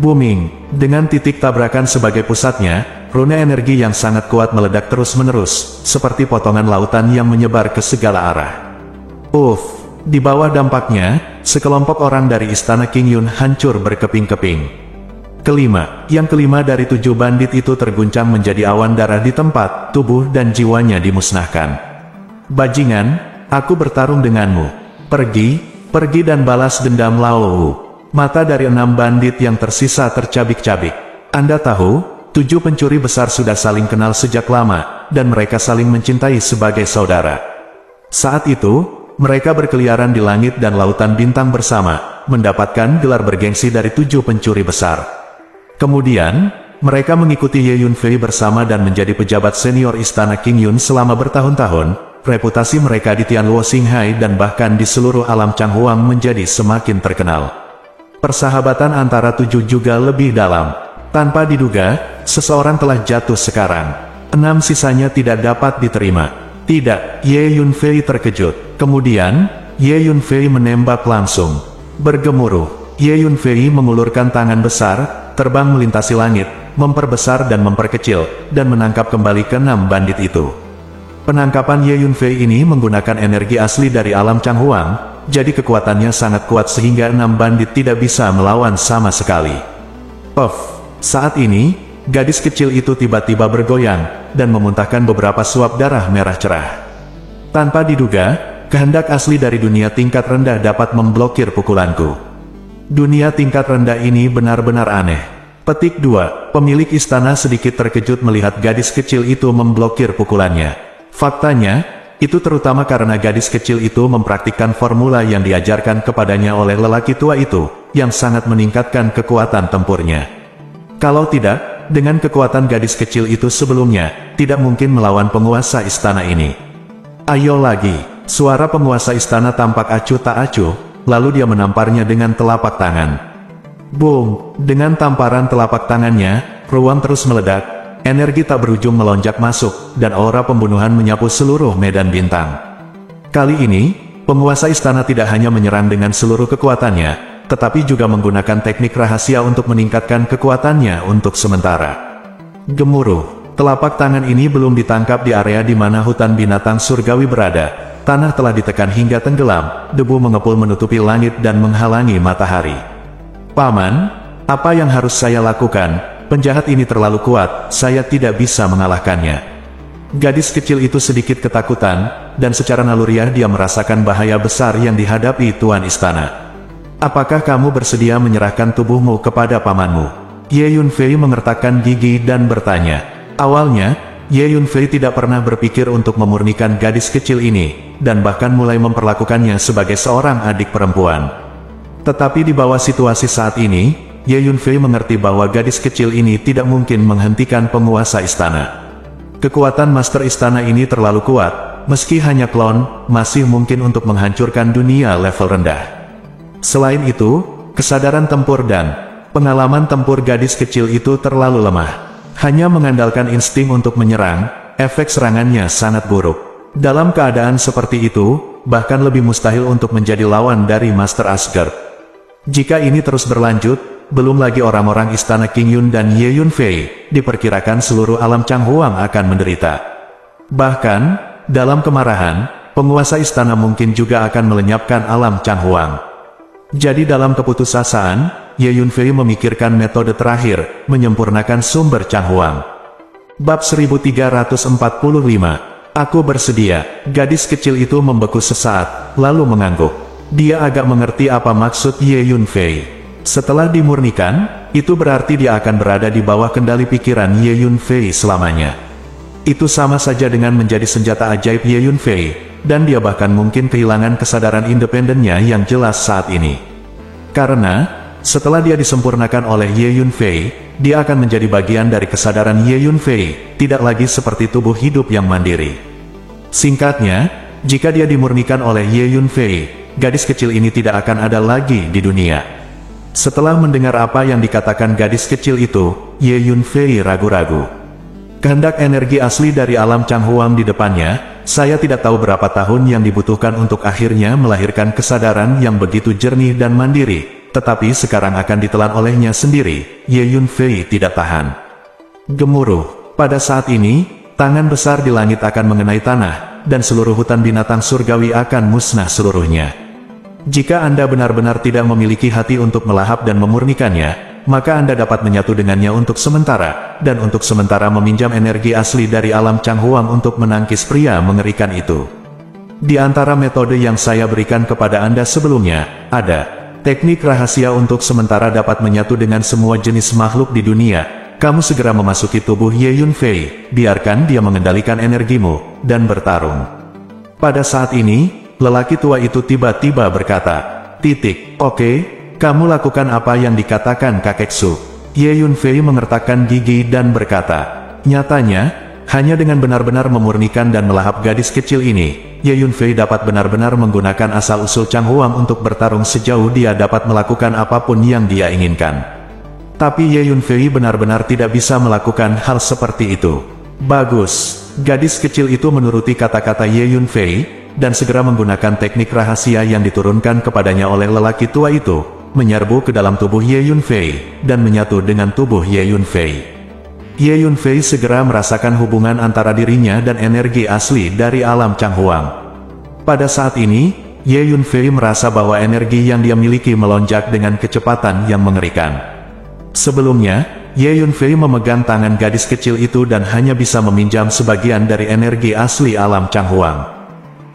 Speaker 2: Booming! Dengan titik tabrakan sebagai pusatnya, rune energi yang sangat kuat meledak terus-menerus, seperti potongan lautan yang menyebar ke segala arah. Di bawah dampaknya, sekelompok orang dari istana Qingyun hancur berkeping-keping. Yang kelima dari 7 bandit itu terguncang menjadi awan darah di tempat, tubuh dan jiwanya dimusnahkan. Bajingan, aku bertarung denganmu. Pergi dan balas dendam Lao. Mata dari 6 bandit yang tersisa tercabik-cabik. Anda tahu, 7 pencuri besar sudah saling kenal sejak lama, dan mereka saling mencintai sebagai saudara. Saat itu, mereka berkeliaran di langit dan lautan bintang bersama, mendapatkan gelar bergengsi dari 7 pencuri besar. Kemudian, mereka mengikuti Ye Yunfei bersama dan menjadi pejabat senior istana Qingyun selama bertahun-tahun. Reputasi mereka di Tianluo Xinghai dan bahkan di seluruh alam Changhuang menjadi semakin terkenal. Persahabatan antara 7 juga lebih dalam. Tanpa diduga, seseorang telah jatuh sekarang. 6 sisanya tidak dapat diterima. Tidak, Ye Yunfei terkejut. Kemudian, Ye Yunfei menembak langsung. Bergemuruh, Ye Yunfei mengulurkan tangan besar, terbang melintasi langit, memperbesar dan memperkecil, dan menangkap kembali ke-6 bandit itu. Penangkapan Ye Yunfei ini menggunakan energi asli dari alam Changhuang, jadi kekuatannya sangat kuat sehingga 6 bandit tidak bisa melawan sama sekali. Saat ini, gadis kecil itu tiba-tiba bergoyang, dan memuntahkan beberapa suap darah merah cerah. Tanpa diduga, kehendak asli dari dunia tingkat rendah dapat memblokir pukulanku. Dunia tingkat rendah ini benar-benar aneh. Petik 2. Pemilik istana sedikit terkejut melihat gadis kecil itu memblokir pukulannya. Faktanya, Itu terutama karena gadis kecil itu mempraktikkan formula yang diajarkan kepadanya oleh lelaki tua itu, yang sangat meningkatkan kekuatan tempurnya. Kalau tidak, dengan kekuatan gadis kecil itu sebelumnya, tidak mungkin melawan penguasa istana ini. Ayo lagi, suara penguasa istana tampak acuh tak acuh, lalu dia menamparnya dengan telapak tangan. Boom! Dengan tamparan telapak tangannya, ruang terus meledak. Energi tak berujung melonjak masuk, dan aura pembunuhan menyapu seluruh medan bintang. Kali ini, penguasa istana tidak hanya menyerang dengan seluruh kekuatannya, tetapi juga menggunakan teknik rahasia untuk meningkatkan kekuatannya untuk sementara. Gemuruh, telapak tangan ini belum ditangkap di area di mana hutan binatang surgawi berada. Tanah telah ditekan hingga tenggelam, debu mengepul menutupi langit dan menghalangi matahari. Paman, apa yang harus saya lakukan? Penjahat ini terlalu kuat, saya tidak bisa mengalahkannya. Gadis kecil itu sedikit ketakutan, dan secara naluriah dia merasakan bahaya besar yang dihadapi Tuan Istana. Apakah kamu bersedia menyerahkan tubuhmu kepada pamanmu? Ye Yunfei mengertakkan gigi dan bertanya. Awalnya, Ye Yunfei tidak pernah berpikir untuk memurnikan gadis kecil ini, dan bahkan mulai memperlakukannya sebagai seorang adik perempuan. Tetapi di bawah situasi saat ini, Ye Yunfei mengerti bahwa gadis kecil ini tidak mungkin menghentikan penguasa istana. Kekuatan master istana ini terlalu kuat, meski hanya klon, masih mungkin untuk menghancurkan dunia level rendah. Selain itu, kesadaran tempur dan pengalaman tempur gadis kecil itu terlalu lemah. Hanya mengandalkan insting untuk menyerang, efek serangannya sangat buruk. Dalam keadaan seperti itu, bahkan lebih mustahil untuk menjadi lawan dari Master Asgard. Jika ini terus berlanjut, belum lagi orang-orang istana King Yun dan Ye Yunfei, diperkirakan seluruh alam Changhuang akan menderita. Bahkan, dalam kemarahan, penguasa istana mungkin juga akan melenyapkan alam Changhuang. Jadi dalam keputusasaan, Ye Yunfei memikirkan metode terakhir, menyempurnakan sumber Changhuang. Bab 1345, Aku bersedia. Gadis kecil itu membeku sesaat, lalu mengangguk. Dia agak mengerti apa maksud Ye Yunfei. Setelah dimurnikan, itu berarti dia akan berada di bawah kendali pikiran Ye Yunfei selamanya. Itu sama saja dengan menjadi senjata ajaib Ye Yunfei, dan dia bahkan mungkin kehilangan kesadaran independennya yang jelas saat ini. Karena, setelah dia disempurnakan oleh Ye Yunfei, dia akan menjadi bagian dari kesadaran Ye Yunfei, tidak lagi seperti tubuh hidup yang mandiri. Singkatnya, jika dia dimurnikan oleh Ye Yunfei, gadis kecil ini tidak akan ada lagi di dunia. Setelah mendengar apa yang dikatakan gadis kecil itu, Ye Yunfei ragu-ragu. Kehendak energi asli dari alam Changhuang di depannya, saya tidak tahu berapa tahun yang dibutuhkan untuk akhirnya melahirkan kesadaran yang begitu jernih dan mandiri, tetapi sekarang akan ditelan olehnya sendiri. Ye Yunfei tidak tahan. Gemuruh. Pada saat ini, tangan besar di langit akan mengenai tanah, dan seluruh hutan binatang surgawi akan musnah seluruhnya. Jika Anda benar-benar tidak memiliki hati untuk melahap dan memurnikannya, maka Anda dapat menyatu dengannya untuk sementara, dan untuk sementara meminjam energi asli dari alam Changhuang untuk menangkis pria mengerikan itu. Di antara metode yang saya berikan kepada Anda sebelumnya, ada teknik rahasia untuk sementara dapat menyatu dengan semua jenis makhluk di dunia. Kamu segera memasuki tubuh Ye Yunfei, biarkan dia mengendalikan energimu, dan bertarung. Pada saat ini, lelaki tua itu tiba-tiba berkata, Oke, kamu lakukan apa yang dikatakan kakek Su. Ye Yunfei mengertakkan gigi dan berkata, nyatanya, hanya dengan benar-benar memurnikan dan melahap gadis kecil ini, Ye Yunfei dapat benar-benar menggunakan asal-usul Changhuang untuk bertarung sejauh dia dapat melakukan apapun yang dia inginkan. Tapi Ye Yunfei benar-benar tidak bisa melakukan hal seperti itu. Bagus, gadis kecil itu menuruti kata-kata Ye Yunfei, dan segera menggunakan teknik rahasia yang diturunkan kepadanya oleh lelaki tua itu, menyerbu ke dalam tubuh Ye Yunfei, dan menyatu dengan tubuh Ye Yunfei. Ye Yunfei segera merasakan hubungan antara dirinya dan energi asli dari alam Changhuang. Pada saat ini, Ye Yunfei merasa bahwa energi yang dia miliki melonjak dengan kecepatan yang mengerikan. Sebelumnya, Ye Yunfei memegang tangan gadis kecil itu dan hanya bisa meminjam sebagian dari energi asli alam Changhuang.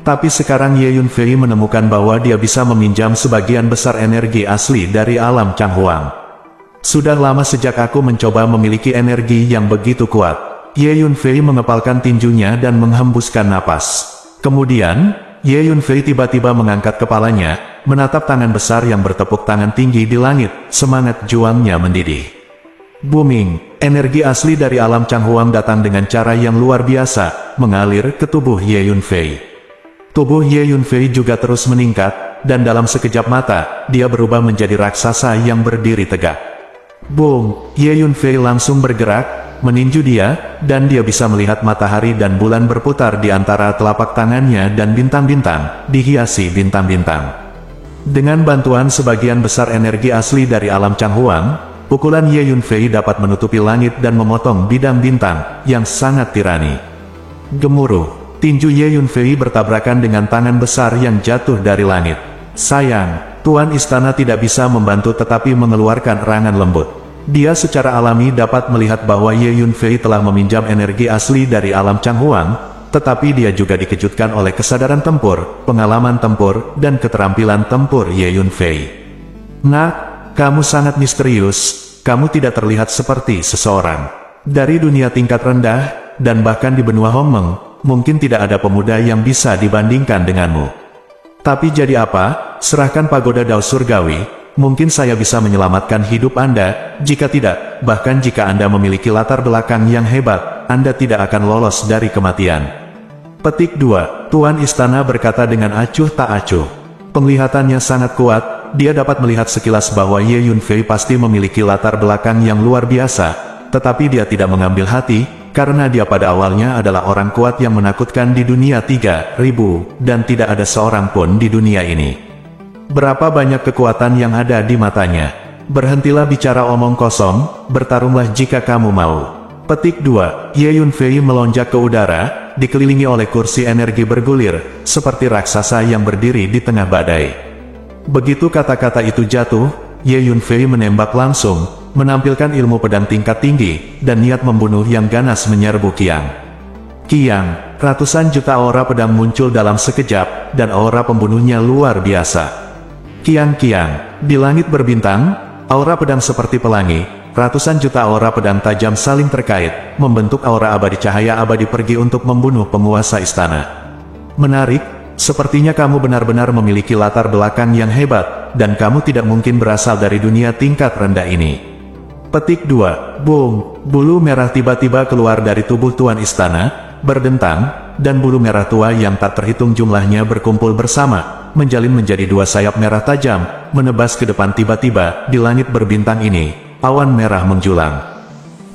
Speaker 2: Tapi sekarang Ye Yunfei menemukan bahwa dia bisa meminjam sebagian besar energi asli dari alam Changhuang. Sudah lama sejak aku mencoba memiliki energi yang begitu kuat. Ye Yunfei mengepalkan tinjunya dan menghembuskan napas. Kemudian, Ye Yunfei tiba-tiba mengangkat kepalanya, menatap tangan besar yang bertepuk tangan tinggi di langit, semangat juangnya mendidih. Booming, energi asli dari alam Changhuang datang dengan cara yang luar biasa, mengalir ke tubuh Ye Yunfei. Tubuh Ye Yunfei juga terus meningkat, dan dalam sekejap mata, dia berubah menjadi raksasa yang berdiri tegak. Boom, Ye Yunfei langsung bergerak, meninju dia, dan dia bisa melihat matahari dan bulan berputar di antara telapak tangannya dan bintang-bintang, dihiasi bintang-bintang. Dengan bantuan sebagian besar energi asli dari alam Changhuang, pukulan Ye Yunfei dapat menutupi langit dan memotong bidang bintang, yang sangat tirani. Gemuruh, tinju Ye Yunfei bertabrakan dengan tangan besar yang jatuh dari langit. Sayang, Tuan Istana tidak bisa membantu tetapi mengeluarkan erangan lembut. Dia secara alami dapat melihat bahwa Ye Yunfei telah meminjam energi asli dari alam Changhuang, tetapi dia juga dikejutkan oleh kesadaran tempur, pengalaman tempur, dan keterampilan tempur Ye Yunfei. Nak, kamu sangat misterius, kamu tidak terlihat seperti seseorang dari dunia tingkat rendah, dan bahkan di benua Hongmeng, mungkin tidak ada pemuda yang bisa dibandingkan denganmu. Tapi jadi apa, serahkan pagoda Dao Surgawi, mungkin saya bisa menyelamatkan hidup Anda, jika tidak, bahkan jika Anda memiliki latar belakang yang hebat, Anda tidak akan lolos dari kematian. Petik 2, Tuan Istana berkata dengan acuh tak acuh. Penglihatannya sangat kuat, dia dapat melihat sekilas bahwa Ye Yunfei pasti memiliki latar belakang yang luar biasa, tetapi dia tidak mengambil hati, karena dia pada awalnya adalah orang kuat yang menakutkan di dunia 3000, dan tidak ada seorang pun di dunia ini. Berapa banyak kekuatan yang ada di matanya. Berhentilah bicara omong kosong, bertarunglah jika kamu mau. Petik 2, Ye Yunfei melonjak ke udara, dikelilingi oleh kursi energi bergulir, seperti raksasa yang berdiri di tengah badai. Begitu kata-kata itu jatuh, Ye Yunfei menembak langsung, menampilkan ilmu pedang tingkat tinggi, dan niat membunuh yang ganas menyerbu Qiang. Qiang, ratusan juta aura pedang muncul dalam sekejap, dan aura pembunuhnya luar biasa. Qiang, di langit berbintang, aura pedang seperti pelangi, ratusan juta aura pedang tajam saling terkait, membentuk aura abadi cahaya abadi pergi untuk membunuh penguasa istana. Menarik. Sepertinya kamu benar-benar memiliki latar belakang yang hebat, dan kamu tidak mungkin berasal dari dunia tingkat rendah ini. Petik 2, boom, bulu merah tiba-tiba keluar dari tubuh Tuan Istana, berdentang, dan bulu merah tua yang tak terhitung jumlahnya berkumpul bersama, menjalin menjadi dua sayap merah tajam, menebas ke depan. Tiba-tiba, di langit berbintang ini, awan merah menjulang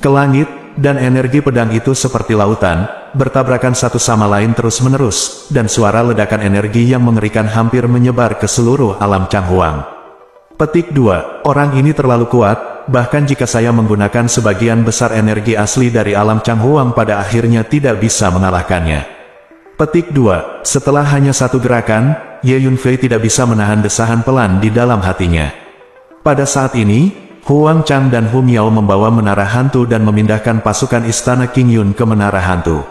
Speaker 2: ke langit, dan energi pedang itu seperti lautan, bertabrakan satu sama lain terus-menerus, dan suara ledakan energi yang mengerikan hampir menyebar ke seluruh alam Changhuang. Petik 2, orang ini terlalu kuat, bahkan jika saya menggunakan sebagian besar energi asli dari alam Changhuang pada akhirnya tidak bisa mengalahkannya. Petik 2, setelah hanya satu gerakan, Ye Yunfei tidak bisa menahan desahan pelan di dalam hatinya. Pada saat ini, Huang Chang dan Hu Miao membawa menara hantu dan memindahkan pasukan istana King Yun ke menara hantu.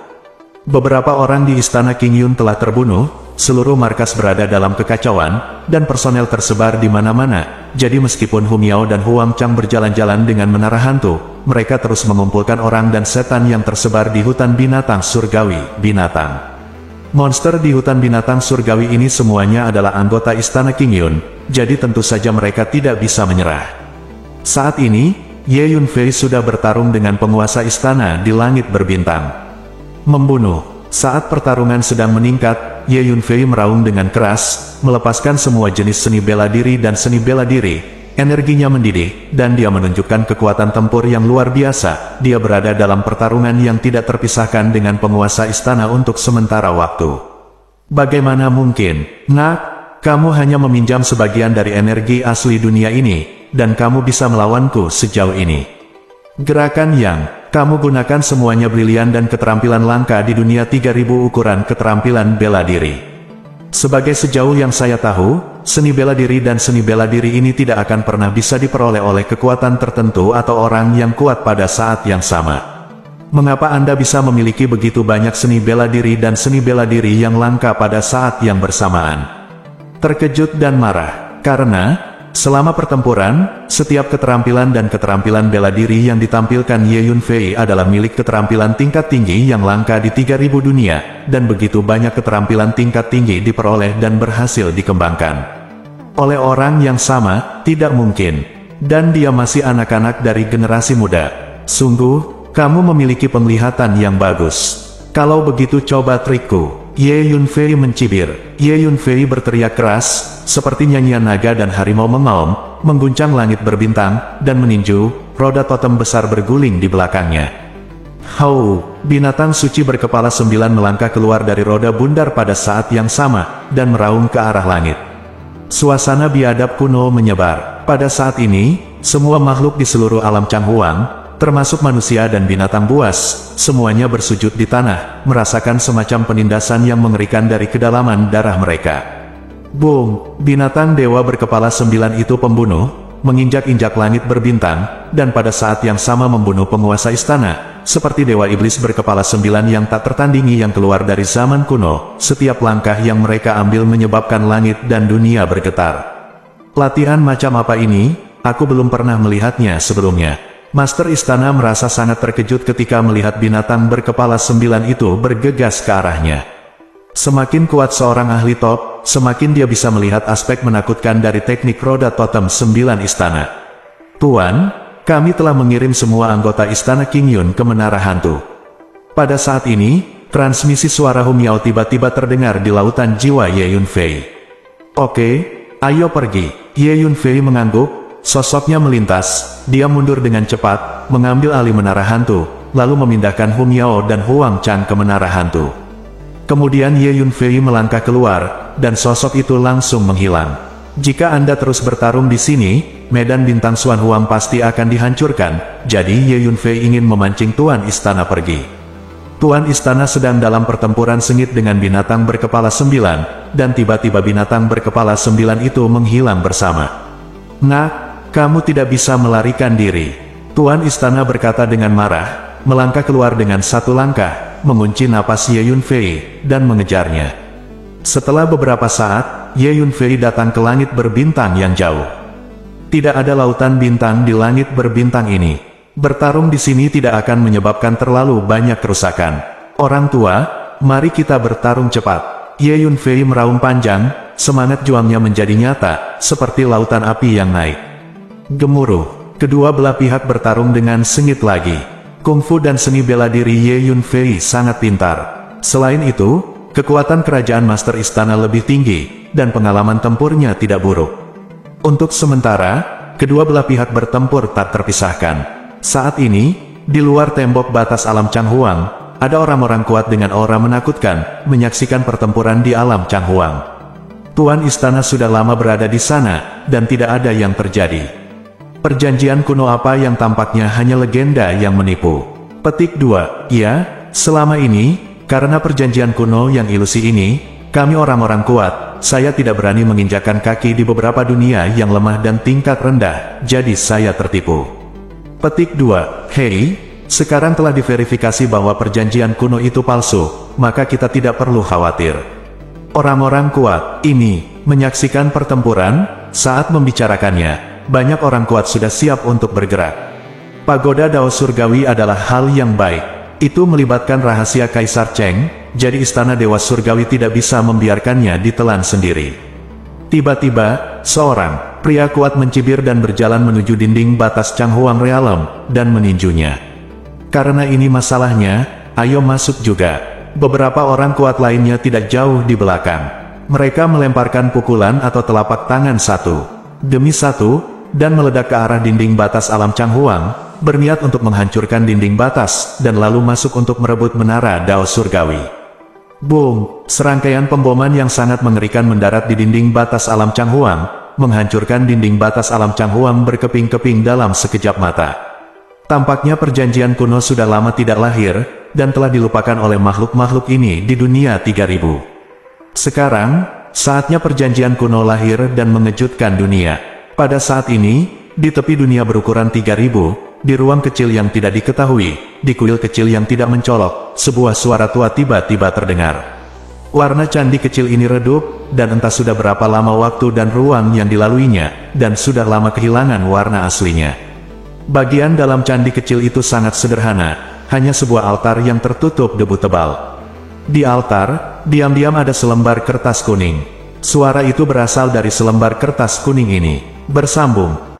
Speaker 2: Beberapa orang di istana King Yun telah terbunuh, seluruh markas berada dalam kekacauan, dan personel tersebar di mana-mana. Jadi meskipun Hu Miao dan Huang Chang berjalan-jalan dengan menara hantu, mereka terus mengumpulkan orang dan setan yang tersebar di hutan binatang surgawi, binatang. Monster di hutan binatang surgawi ini semuanya adalah anggota istana King Yun, jadi tentu saja mereka tidak bisa menyerah. Saat ini, Ye Yunfei sudah bertarung dengan penguasa istana di langit berbintang. Membunuh. Saat pertarungan sedang meningkat, Ye Yunfei meraung dengan keras, melepaskan semua jenis seni bela diri dan seni bela diri. Energinya mendidih, dan dia menunjukkan kekuatan tempur yang luar biasa. Dia berada dalam pertarungan yang tidak terpisahkan dengan penguasa istana untuk sementara waktu. Bagaimana mungkin, Nak? Kamu hanya meminjam sebagian dari energi asli dunia ini, dan kamu bisa melawanku sejauh ini. Gerakan yang kamu gunakan semuanya brilian dan keterampilan langka di dunia 3000 ukuran keterampilan bela diri. Sebagai sejauh yang saya tahu, seni bela diri dan seni bela diri ini tidak akan pernah bisa diperoleh oleh kekuatan tertentu atau orang yang kuat pada saat yang sama. Mengapa Anda bisa memiliki begitu banyak seni bela diri dan seni bela diri yang langka pada saat yang bersamaan? Terkejut dan marah, karena selama pertempuran, setiap keterampilan dan keterampilan bela diri yang ditampilkan Ye Yunfei adalah milik keterampilan tingkat tinggi yang langka di 3000 dunia, dan begitu banyak keterampilan tingkat tinggi diperoleh dan berhasil dikembangkan oleh orang yang sama, tidak mungkin. Dan dia masih anak-anak dari generasi muda. Sungguh, kamu memiliki penglihatan yang bagus. Kalau begitu coba trikku. Ye Yunfei mencibir. Ye Yunfei berteriak keras, seperti nyanyian naga dan harimau mengaum, mengguncang langit berbintang, dan meninju, roda totem besar berguling di belakangnya. Hau, binatang suci berkepala 9 melangkah keluar dari roda bundar pada saat yang sama, dan meraung ke arah langit. Suasana biadab kuno menyebar. Pada saat ini, semua makhluk di seluruh alam Changhuang, termasuk manusia dan binatang buas, semuanya bersujud di tanah, merasakan semacam penindasan yang mengerikan dari kedalaman darah mereka. Boom! Binatang dewa berkepala 9 itu pembunuh, menginjak-injak langit berbintang, dan pada saat yang sama membunuh penguasa istana, seperti dewa iblis berkepala 9 yang tak tertandingi yang keluar dari zaman kuno. Setiap langkah yang mereka ambil menyebabkan langit dan dunia bergetar. Latihan macam apa ini? Aku belum pernah melihatnya sebelumnya. Master istana merasa sangat terkejut ketika melihat binatang berkepala 9 itu bergegas ke arahnya. Semakin kuat seorang ahli top, semakin dia bisa melihat aspek menakutkan dari teknik roda totem 9 istana. Tuan, kami telah mengirim semua anggota istana King Yun ke menara hantu. Pada saat ini, transmisi suara Hu Miao tiba-tiba terdengar di lautan jiwa Ye Yunfei. Oke, ayo pergi. Ye Yunfei mengangguk, sosoknya melintas, dia mundur dengan cepat, mengambil alih menara hantu, lalu memindahkan Hu Miao dan Huang Chang ke menara hantu. Kemudian Ye Yunfei melangkah keluar, dan sosok itu langsung menghilang. Jika Anda terus bertarung di sini, medan bintang Xuan Huang pasti akan dihancurkan, jadi Ye Yunfei ingin memancing Tuan Istana pergi. Tuan Istana sedang dalam pertempuran sengit dengan binatang berkepala 9, dan tiba-tiba binatang berkepala 9 itu menghilang bersama. Nak, kamu tidak bisa melarikan diri. Tuan Istana berkata dengan marah, melangkah keluar dengan satu langkah, mengunci napas Ye Yunfei, dan mengejarnya. Setelah beberapa saat, Ye Yunfei datang ke langit berbintang yang jauh. Tidak ada lautan bintang di langit berbintang ini. Bertarung di sini tidak akan menyebabkan terlalu banyak kerusakan. Orang tua, mari kita bertarung cepat. Ye Yunfei meraung panjang, semangat juangnya menjadi nyata, seperti lautan api yang naik. Gemuruh, kedua belah pihak bertarung dengan sengit lagi. Kungfu dan seni bela diri Ye Yunfei sangat pintar. Selain itu, kekuatan kerajaan Master Istana lebih tinggi, dan pengalaman tempurnya tidak buruk. Untuk sementara, kedua belah pihak bertempur tak terpisahkan. Saat ini, di luar tembok batas alam Changhuang, ada orang-orang kuat dengan aura menakutkan, menyaksikan pertempuran di alam Changhuang. Tuan Istana sudah lama berada di sana, dan tidak ada yang terjadi. Perjanjian kuno apa yang tampaknya hanya legenda yang menipu. Petik 2. Ya, selama ini, karena perjanjian kuno yang ilusi ini, kami orang-orang kuat, saya tidak berani menginjakkan kaki di beberapa dunia yang lemah dan tingkat rendah, jadi saya tertipu. Petik 2. Hei, sekarang telah diverifikasi bahwa perjanjian kuno itu palsu, maka kita tidak perlu khawatir. Orang-orang kuat ini menyaksikan pertempuran. Saat membicarakannya, banyak orang kuat sudah siap untuk bergerak. Pagoda Dao Surgawi adalah hal yang baik. Itu melibatkan rahasia Kaisar Cheng, jadi istana Dewa Surgawi tidak bisa membiarkannya ditelan sendiri. Tiba-tiba, seorang pria kuat mencibir dan berjalan menuju dinding batas Changhuang Realm, dan meninjunya. Karena ini masalahnya, ayo masuk juga. Beberapa orang kuat lainnya tidak jauh di belakang. Mereka melemparkan pukulan atau telapak tangan satu demi satu, dan meledak ke arah dinding batas alam Changhuang, berniat untuk menghancurkan dinding batas, dan lalu masuk untuk merebut menara Dao Surgawi. Boom! Serangkaian pemboman yang sangat mengerikan mendarat di dinding batas alam Changhuang, menghancurkan dinding batas alam Changhuang berkeping-keping dalam sekejap mata. Tampaknya perjanjian kuno sudah lama tidak lahir, dan telah dilupakan oleh makhluk-makhluk ini di dunia 3000. Sekarang, saatnya perjanjian kuno lahir dan mengejutkan dunia. Pada saat ini, di tepi dunia berukuran 3000, di ruang kecil yang tidak diketahui, di kuil kecil yang tidak mencolok, sebuah suara tua tiba-tiba terdengar. Warna candi kecil ini redup, dan entah sudah berapa lama waktu dan ruang yang dilaluinya, dan sudah lama kehilangan warna aslinya. Bagian dalam candi kecil itu sangat sederhana, hanya sebuah altar yang tertutup debu tebal. Di altar, diam-diam ada selembar kertas kuning. Suara itu berasal dari selembar kertas kuning ini, bersambung.